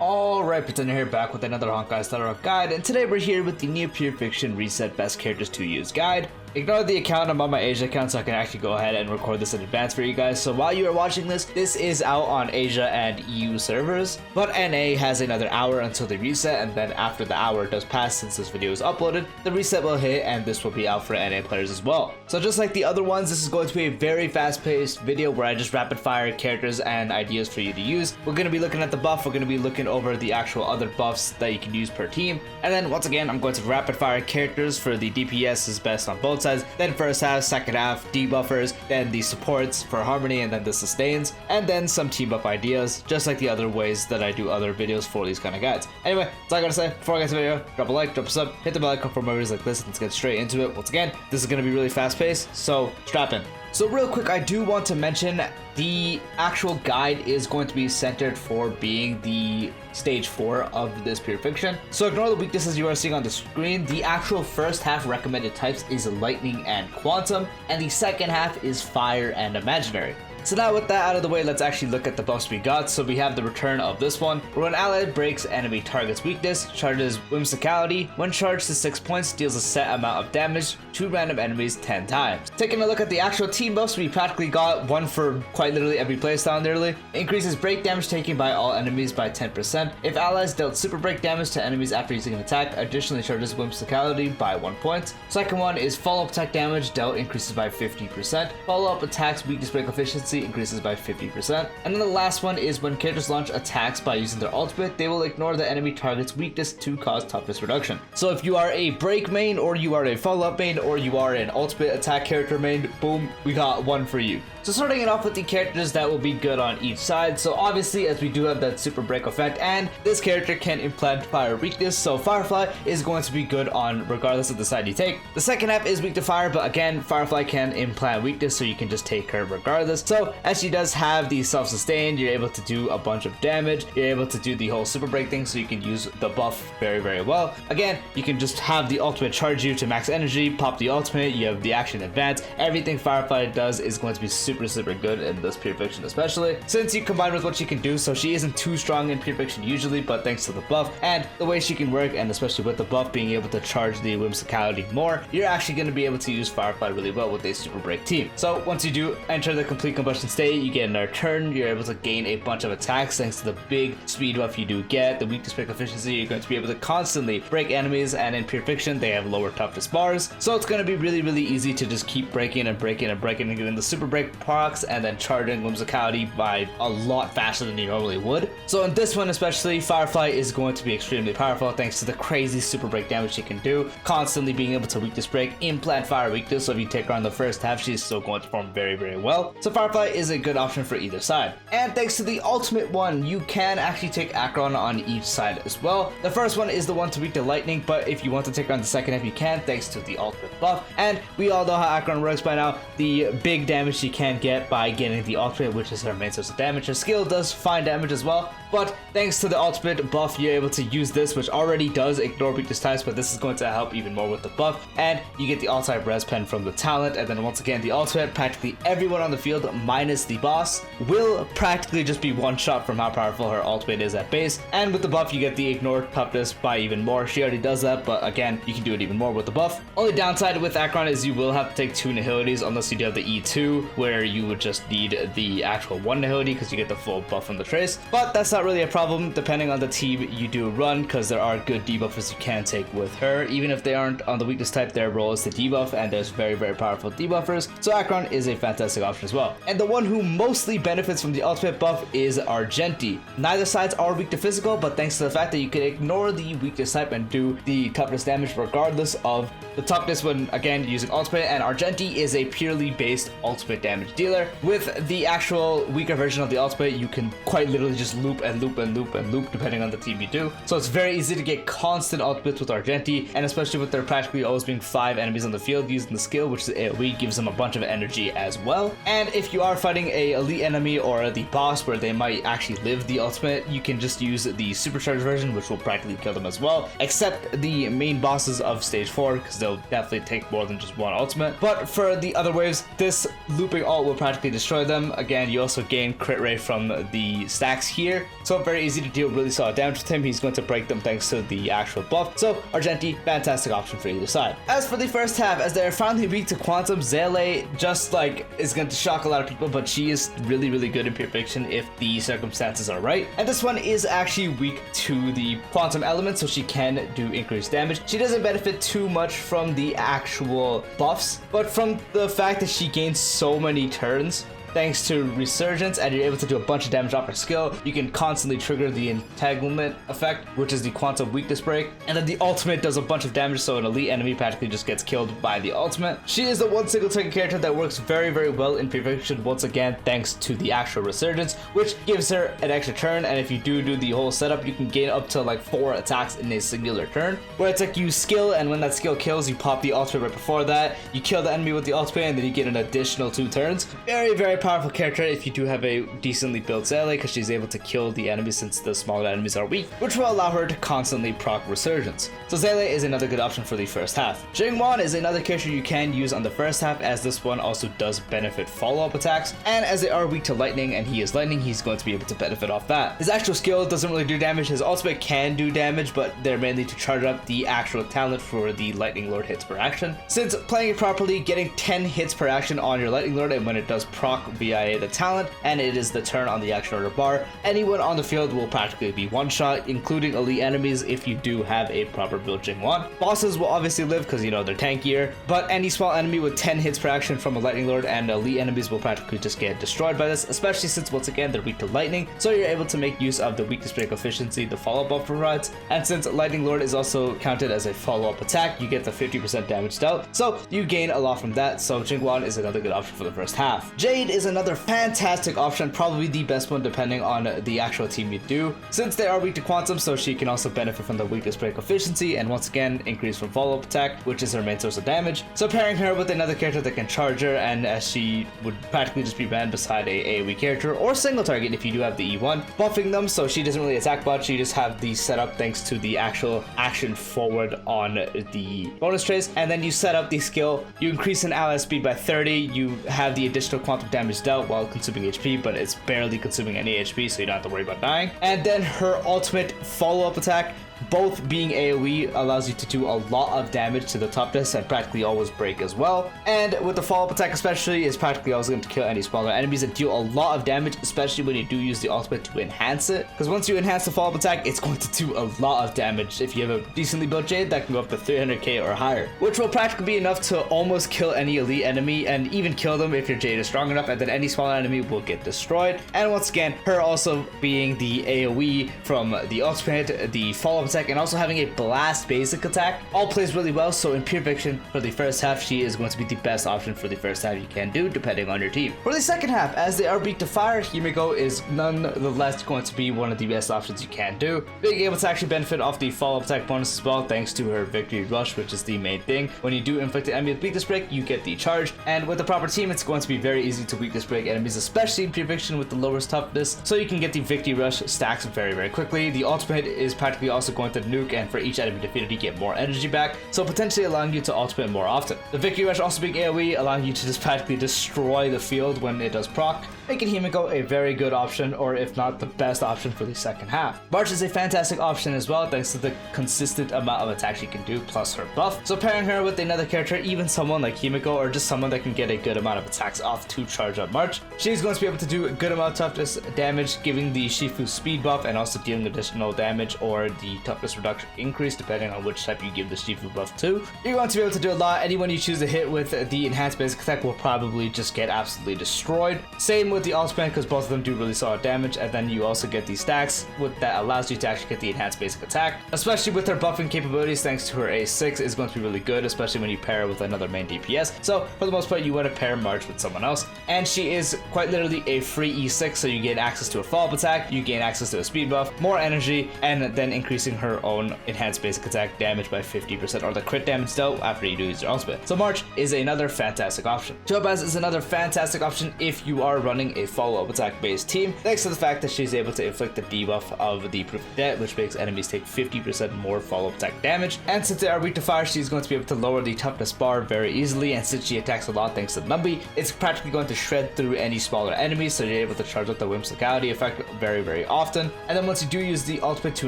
Alright, Pretender here, back with another Honkai Starter guide, and today we're here with the new Pure Fiction Reset Best Characters to Use guide. Ignore the account, I'm on my Asia account, so I can actually go ahead and record this in advance for you guys. So while you are watching this is out on Asia and EU servers, but NA has another hour until the reset, and then after the hour does pass, since this video is uploaded, the reset will hit and this will be out for NA players as well. So just like the other ones, this is going to be a very fast-paced video where I just rapid fire characters and ideas for you to use. We're going to be looking at the buff, we're going to be looking over the actual other buffs that you can use per team, and then once again I'm going to rapid fire characters for the DPS is best on both sides, then first half, second half, debuffers, then the supports for harmony, and then the sustains, and then some team buff ideas, just like the other ways that I do other videos for these kind of guides. Anyway, that's all I gotta say. Before I get to the video, drop a like, drop a sub, hit the bell icon for more videos like this, and let's get straight into it. Once again, this is gonna be really fast paced, so strap in. So real quick, I do want to mention the actual guide is going to be centered for being the stage 4 of this Pure Fiction. So ignore the weaknesses you are seeing on the screen. The actual first half recommended types is Lightning and Quantum, and the second half is Fire and Imaginary. So now with that out of the way, let's actually look at the buffs we got. So we have the return of this one, where when ally breaks enemy target's weakness, charges Whimsicality. When charged to 6 points, deals a set amount of damage to random enemies 10 times. Taking a look at the actual team buffs, we practically got one for quite literally every playstyle nearly. Increases break damage taken by all enemies by 10%. If allies dealt super break damage to enemies after using an attack, additionally charges Whimsicality by 1 point. Second one is follow-up attack damage dealt increases by 50%. Follow-up attacks weakness break efficiency increases by 50%. And then the last one is when characters launch attacks by using their ultimate, they will ignore the enemy target's weakness to cause toughness reduction. So if you are a break main, or you are a follow-up main, or you are an ultimate attack character main, boom, we got one for you. So starting it off with the characters that will be good on each side. So obviously, as we do have that super break effect, and this character can implant fire weakness, so Firefly is going to be good on regardless of the side you take. The second half is weak to fire, but again, Firefly can implant weakness, so you can just take her regardless. So as she does have the self-sustain, you're able to do a bunch of damage. You're able to do the whole super break thing, so you can use the buff very, very well. Again, you can just have the ultimate charge you to max energy, pop the ultimate, you have the action advance. Everything Firefly does is going to be super good in this Pure Fiction, especially since you combine with what she can do. So she isn't too strong in Pure Fiction usually, but thanks to the buff and the way she can work, and especially with the buff being able to charge the Whimsicality more, you're actually going to be able to use Firefly really well with a super break team. So once you do enter the complete combustion state, you get another turn, you're able to gain a bunch of attacks thanks to the big speed buff you do get, the weakness break efficiency. You're going to be able to constantly break enemies, and in Pure Fiction they have lower toughness bars, so it's going to be really easy to just keep breaking and getting the super break procs, and then charging Whimsicality by a lot faster than you normally would. So in this one especially, Firefly is going to be extremely powerful thanks to the crazy super break damage she can do, constantly being able to weakness break, implant fire weakness, so if you take her on the first half, she's still going to perform very well. So Firefly is a good option for either side. And thanks to the ultimate one, you can actually take Acheron on each side as well. The first one is the one to weak to lightning, but if you want to take her on the second half, you can, thanks to the ultimate buff. And we all know how Acheron works by now. The big damage she can get by getting the ultimate, which is her main source of damage. Her skill does fine damage as well, but thanks to the ultimate buff, you're able to use this, which already does ignore weakness types, but this is going to help even more with the buff. And you get the all-type res pen from the talent, and then once again the ultimate, practically everyone on the field minus the boss will practically just be one shot from how powerful her ultimate is at base. And with the buff, you get the ignore toughness by even more. She already does that, but again, you can do it even more with the buff. Only downside with Acheron is you will have to take 2 nihilities unless you do have the E2, where you would just need the actual 1 nihility because you get the full buff from the trace. But that's not really a problem depending on the team you do run, because there are good debuffers you can take with her. Even if they aren't on the weakness type, their role is to debuff, and there's very powerful debuffers, so Acheron is a fantastic option as well. And the one who mostly benefits from the ultimate buff is Argenti. Neither sides are weak to physical, but thanks to the fact that you can ignore the weakness type and do the toughness damage regardless of the toughness when again using ultimate, and Argenti is a purely based ultimate damage dealer. With the actual weaker version of the ultimate, you can quite literally just loop depending on the team you do. So it's very easy to get constant ultimates with Argenti, and especially with there practically always being 5 enemies on the field using the skill, which is AoE, gives them a bunch of energy as well. And if you are fighting a elite enemy or the boss where they might actually live the ultimate, you can just use the supercharged version, which will practically kill them as well, except the main bosses of stage 4, because they'll definitely take more than just one ultimate. But for the other waves, this looping ult will practically destroy them. Again, you also gain crit rate from the stacks here, so very easy to deal really solid damage with him. He's going to break them thanks to the actual buff. So Argenti, fantastic option for either side. As for the first half, as they're finally weak to Quantum, Zele just like is going to shock a lot of people, but she is really good in Pure Fiction if the circumstances are right. And this one is actually weak to the Quantum element, so she can do increased damage. She doesn't benefit too much from the actual buffs, but from the fact that she gains so many turns thanks to Resurgence, and you're able to do a bunch of damage off her skill. You can constantly trigger the entanglement effect, which is the Quantum weakness break, and then the ultimate does a bunch of damage, so an elite enemy practically just gets killed by the ultimate. She is the one single target character that works very well in Pure Fiction, once again thanks to the actual Resurgence, which gives her an extra turn, and if you do the whole setup, you can gain up to like 4 attacks in a singular turn, where it's like you skill, and when that skill kills, you pop the ultimate right before that, you kill the enemy with the ultimate, and then you get an additional 2 turns. Very powerful character if you do have a decently built Zele, because she's able to kill the enemies since the smaller enemies are weak, which will allow her to constantly proc Resurgence. So Zele is another good option for the first half. Jingwan is another character you can use on the first half, as this one also does benefit follow-up attacks, and as they are weak to lightning and he is lightning, he's going to be able to benefit off that. His actual skill doesn't really do damage. His ultimate can do damage, but they're mainly to charge up the actual talent for the Lightning Lord hits per action. Since playing it properly, getting 10 hits per action on your Lightning Lord, and when it does proc via the talent and it is the turn on the action order bar, anyone on the field will practically be one shot, including elite enemies if you do have a proper build Jingwan. Bosses will obviously live because you know they're tankier, but any small enemy with 10 hits per action from a Lightning Lord and elite enemies will practically just get destroyed by this, especially since once again they're weak to lightning, so you're able to make use of the weakness break efficiency the follow-up buff provides, and since Lightning Lord is also counted as a follow-up attack, you get the 50% damage dealt, so you gain a lot from that. So Jingwan is another good option for the first half. Jade is another fantastic option, probably the best one depending on the actual team you do, since they are weak to Quantum, so she can also benefit from the weakness break efficiency, and once again increase from follow-up attack, which is her main source of damage. So pairing her with another character that can charge her, and as she would practically just be banned beside a AoE character or single target if you do have the E1, buffing them so she doesn't really attack much, you just have the setup thanks to the actual action forward on the bonus trace, and then you set up the skill, you increase an ally speed by 30, you have the additional Quantum damage dealt while consuming HP, but it's barely consuming any HP, so you don't have to worry about dying. And then her ultimate follow-up attack, both being AoE, allows you to do a lot of damage to the top disc and practically always break as well. And with the follow-up attack especially, is practically always going to kill any smaller enemies and deal a lot of damage, especially when you do use the ultimate to enhance it, because once you enhance the follow-up attack, it's going to do a lot of damage. If you have a decently built Jade, that can go up to 300k or higher, which will practically be enough to almost kill any elite enemy, and even kill them if your Jade is strong enough, and then any smaller enemy will get destroyed. And once again, her also being the AoE from the ultimate, the follow-up attack, and also having a blast basic attack all plays really well. So in Pure Fiction for the first half, she is going to be the best option for the first half you can do depending on your team. For the second half, as they are weak to fire, Himiko is nonetheless going to be one of the best options you can do, being able to actually benefit off the follow-up attack bonus as well thanks to her victory rush, which is the main thing. When you do inflict an enemy with weakness break, you get the charge, and with the proper team, it's going to be very easy to weakness break enemies, especially in Pure Fiction with the lowest toughness, so you can get the victory rush stacks very quickly. The ultimate is practically also going to nuke, and for each enemy defeated you get more energy back, so potentially allowing you to ultimate more often. The victory rush also being AoE, allowing you to just practically destroy the field when it does proc, making Himiko a very good option, or if not the best option for the second half. March is a fantastic option as well thanks to the consistent amount of attacks she can do plus her buff, so pairing her with another character, even someone like Himiko or just someone that can get a good amount of attacks off to charge up March, she's going to be able to do a good amount of toughness damage, giving the Shifu speed buff and also dealing additional damage or the toughness reduction increase depending on which type you give the Shifu buff to. You're going to be able to do a lot. Anyone you choose to hit with the enhanced basic attack will probably just get absolutely destroyed. Same with the ultimate, because both of them do really solid damage, and then you also get the stacks that allows you to actually get the enhanced basic attack, especially with her buffing capabilities thanks to her A6 is going to be really good, especially when you pair her with another main DPS. So for the most part, you want to pair March with someone else, and she is quite literally a free E6, so you get access to a follow-up attack, you gain access to a speed buff, more energy, and then increasing increasing her own enhanced basic attack damage by 50% or the crit damage dealt after you do use your ultimate. So March is another fantastic option. Topaz is another fantastic option if you are running a follow-up attack based team, thanks to the fact that she's able to inflict the debuff of the Proof of Debt, which makes enemies take 50% more follow-up attack damage. And since they are weak to fire, she's going to be able to lower the toughness bar very easily, and since she attacks a lot thanks to Numby, it's practically going to shred through any smaller enemies, so you're able to charge up the Whimsicality effect very often. And then once you do use the ultimate to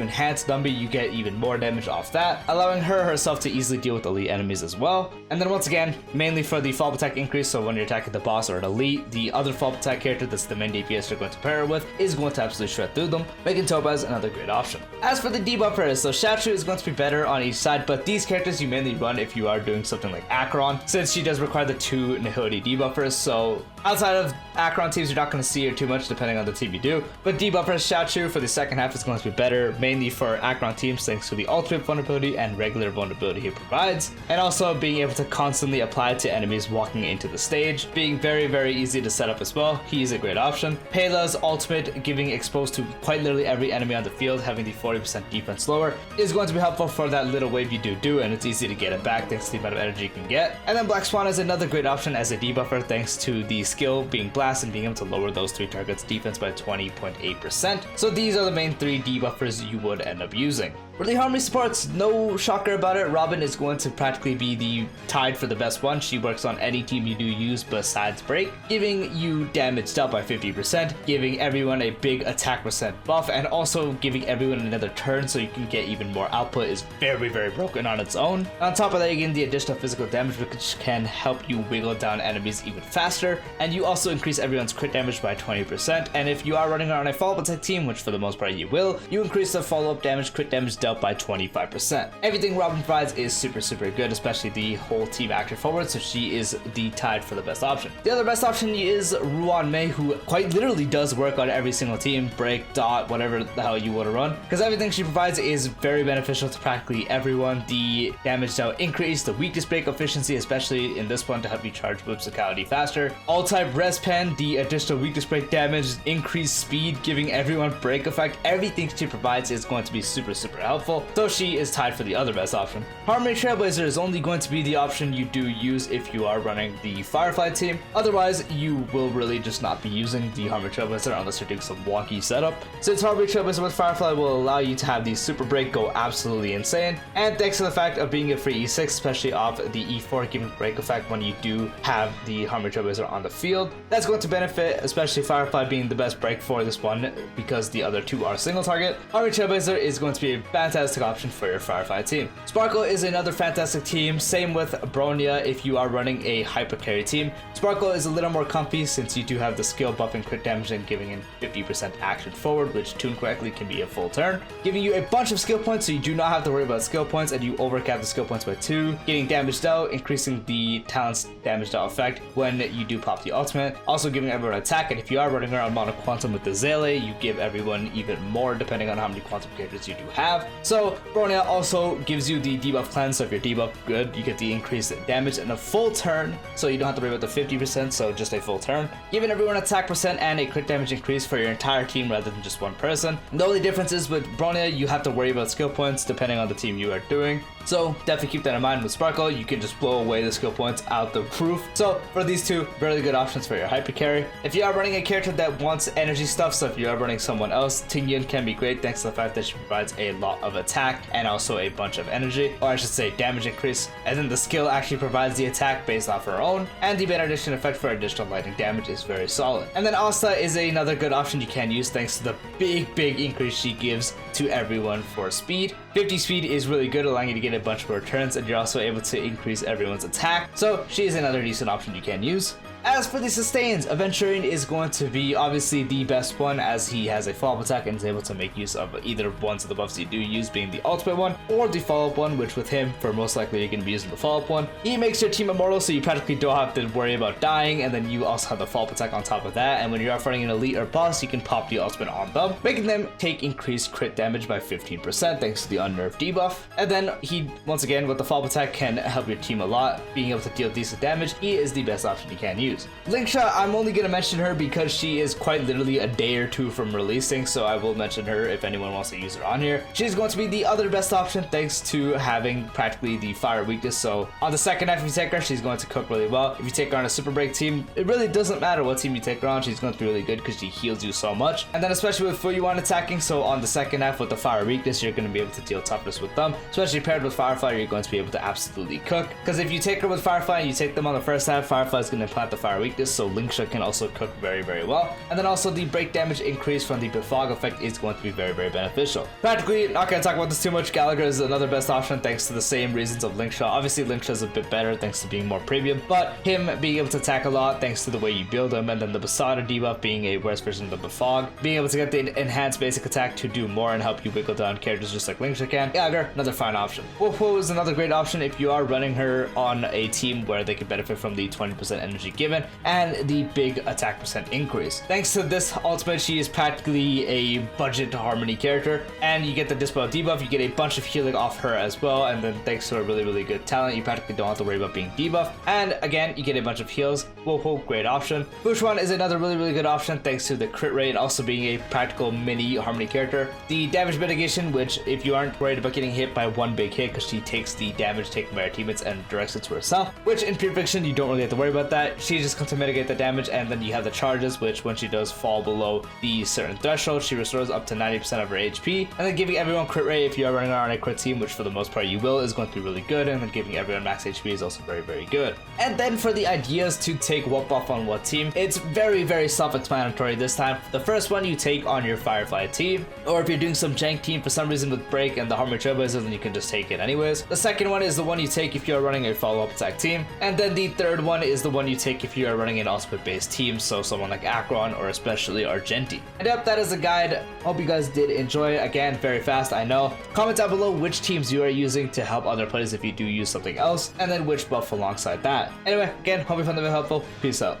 enhance Numby, you get even more damage off that, allowing her herself to easily deal with elite enemies as well. And then once again, mainly for the follow-up attack increase, so when you're attacking the boss or an elite, the other follow-up attack character that's the main DPS you're going to pair her with is going to absolutely shred through them, making Topaz another great option. As for the debuffers, so Jiaoqiu is going to be better on each side, but these characters you mainly run if you are doing something like Acheron, since she does require the 2 Nihoti debuffers, so outside of Acheron teams, you're not going to see her too much depending on the team you do. But debuffers Jiaoqiu for the second half is going to be better, mainly for Acheron teams thanks to the ultimate vulnerability and regular vulnerability he provides, and also being able to constantly apply it to enemies walking into the stage, being very easy to set up as well. He is a great option. Pela's ultimate, giving exposed to quite literally every enemy on the field, having the 40% defense lower, is going to be helpful for that little wave you do, and it's easy to get it back thanks to the amount of energy you can get. And then Black Swan is another great option as a debuffer thanks to the skill being Blast and being able to lower those 3 targets' defense by 20.8%. So these are the main 3 debuffers you would end up using. For the Harmony supports, no shocker about it, Robin is going to practically be the tied for the best one. She works on any team you do use besides Break, giving you damage dealt by 50%, giving everyone a big attack percent buff, and also giving everyone another turn so you can get even more output is very broken on its own. On top of that, you get the additional physical damage, which can help you wiggle down enemies even faster, and you also increase everyone's crit damage by 20%, and if you are running on a follow-up attack team, which for the most part you will, you increase the follow-up damage, crit damage dealt by 25%. Everything Robin provides is super good, especially the whole team active forward, so she is the tied for the best option. The other best option is Ruan Mei, who quite literally does work on every single team, Break, Dot, whatever the hell you want to run, because everything she provides is very beneficial to practically everyone. The damage dealt increase, the weakness break efficiency, especially in this one to help you charge Whimsicality faster, all-type res pen, the additional weakness break damage, increased speed, giving everyone break effect. Everything she provides is going to be super helpful, so she is tied for the other best option. Harmony Trailblazer is only going to be the option you do use if you are running the Firefly team. Otherwise, you will really just not be using the Harmony Trailblazer unless you're doing some wonky setup, since Harmony Trailblazer with Firefly will allow you to have the super break go absolutely insane, and thanks to the fact of being a free E6, especially off the E4, giving break effect when you do have the Harmony Trailblazer on the field, that's going to benefit, especially Firefly being the best break for this one because the other 2 are single target. Harmony Trailblazer is going to be a fantastic option for your Firefly team. Sparkle is another fantastic team, same with Bronya if you are running a hyper carry team. Sparkle is a little more comfy since you do have the skill buff and crit damage and giving in 50% action forward, which tuned correctly can be a full turn, giving you a bunch of skill points so you do not have to worry about skill points, and you overcap the skill points by 2, getting damage dealt, increasing the talent's damage dealt effect when you do pop the ultimate, also giving everyone attack, and if you are running around Mono Quantum with the Zele, you give everyone even more depending on how many Quantum characters you do have. So Bronya also gives you the debuff cleanse, so if you're debuff good, you get the increased damage in a full turn, so you don't have to worry about the 50%, so just a full turn, giving everyone attack percent and a crit damage increase for your entire team rather than just one person. The only difference is with Bronya, you have to worry about skill points depending on the team you are doing, so definitely keep that in mind. With Sparkle, you can just blow away the skill points out the roof. So for these 2, really good options for your hyper carry. If you are running a character that wants energy stuff, so if you are running someone else, Tingyun can be great thanks to the fact that she provides a lot of attack and also a bunch of energy, or I should say damage increase, and then the skill actually provides the attack based off her own, and the benediction effect for additional lightning damage is very solid. And then Asta is another good option you can use thanks to the big increase she gives to everyone for speed. 50 speed is really good, allowing you to get a bunch more turns, and you're also able to increase everyone's attack, so she is another decent option you can use. As for the sustains, Aventurine is going to be obviously the best one as he has a follow-up attack and is able to make use of either ones of the buffs you do use, being the ultimate one or the follow-up one, which with him, for most likely you're going to be using the follow-up one. He makes your team immortal, so you practically don't have to worry about dying, and then you also have the follow-up attack on top of that, and when you're out fighting an elite or boss, you can pop the ultimate on them, making them take increased crit damage by 15% thanks to the unnerved debuff. And then he, once again, with the follow-up attack can help your team a lot, being able to deal decent damage. He is the best option you can use. use. Linksha, I'm only going to mention her because she is quite literally a day or two from releasing, so I will mention her if anyone wants to use her on here. She's going to be the other best option thanks to having practically the fire weakness, so on the second half if you take her, she's going to cook really well. If you take her on a super break team, it really doesn't matter what team you take her on, she's going to be really good because she heals you so much. And then especially with Fuyuan attacking, so on the second half with the fire weakness, you're going to be able to deal toughness with them, especially paired with Firefly, you're going to be able to absolutely cook. Because if you take her with Firefly and you take them on the first half, Firefly is going to implant the fire weakness, so Linksha can also cook very, very well. And then also the break damage increase from the befog effect is going to be very, very beneficial. Practically, not going to talk about this too much. Gallagher is another best option thanks to the same reasons of Linksha. Obviously, Linksha is a bit better thanks to being more premium, but him being able to attack a lot thanks to the way you build him, and then the Basada debuff being a worse version of the befog, being able to get the enhanced basic attack to do more and help you wiggle down characters just like Linksha can. Gallagher, another fine option. Wolfo is another great option if you are running her on a team where they can benefit from the 20% energy given and the big attack percent increase. Thanks to this ultimate, she is practically a budget harmony character, and you get the Dispel debuff, you get a bunch of healing off her as well, and then thanks to a really, really good talent, you practically don't have to worry about being debuffed, and again, you get a bunch of heals. Wolfo, great option. Bushwan is another really, really good option thanks to the crit rate, also being a practical mini harmony character. The damage mitigation, which if you aren't worried about getting hit by one big hit, because she takes the damage taken by her teammates and directs it to herself, which in Pure Fiction you don't really have to worry about that. She just comes to mitigate the damage, and then you have the charges, which when she does fall below the certain threshold, she restores up to 90% of her HP, and then giving everyone crit rate if you are running on a crit team, which for the most part you will, is going to be really good, and then giving everyone max HP is also very, very good. And then for the ideas to take what buff on what team, it's very, very self-explanatory this time. The first one you take on your Firefly team, or if you're doing some jank team for some reason with break and the Harmony Trailblazer, then you can just take it anyways. The second one is the one you take if you're running a follow-up attack team, and then the third one is the one you take if you are running an ultimate based team, so someone like Acheron or especially Argenti. And yep, that is the guide. Hope you guys did enjoy. Again, very fast, I know. Comment down below which teams you are using to help other players if you do use something else, and then which buff alongside that. Anyway, again, hope you found the video helpful. Peace out.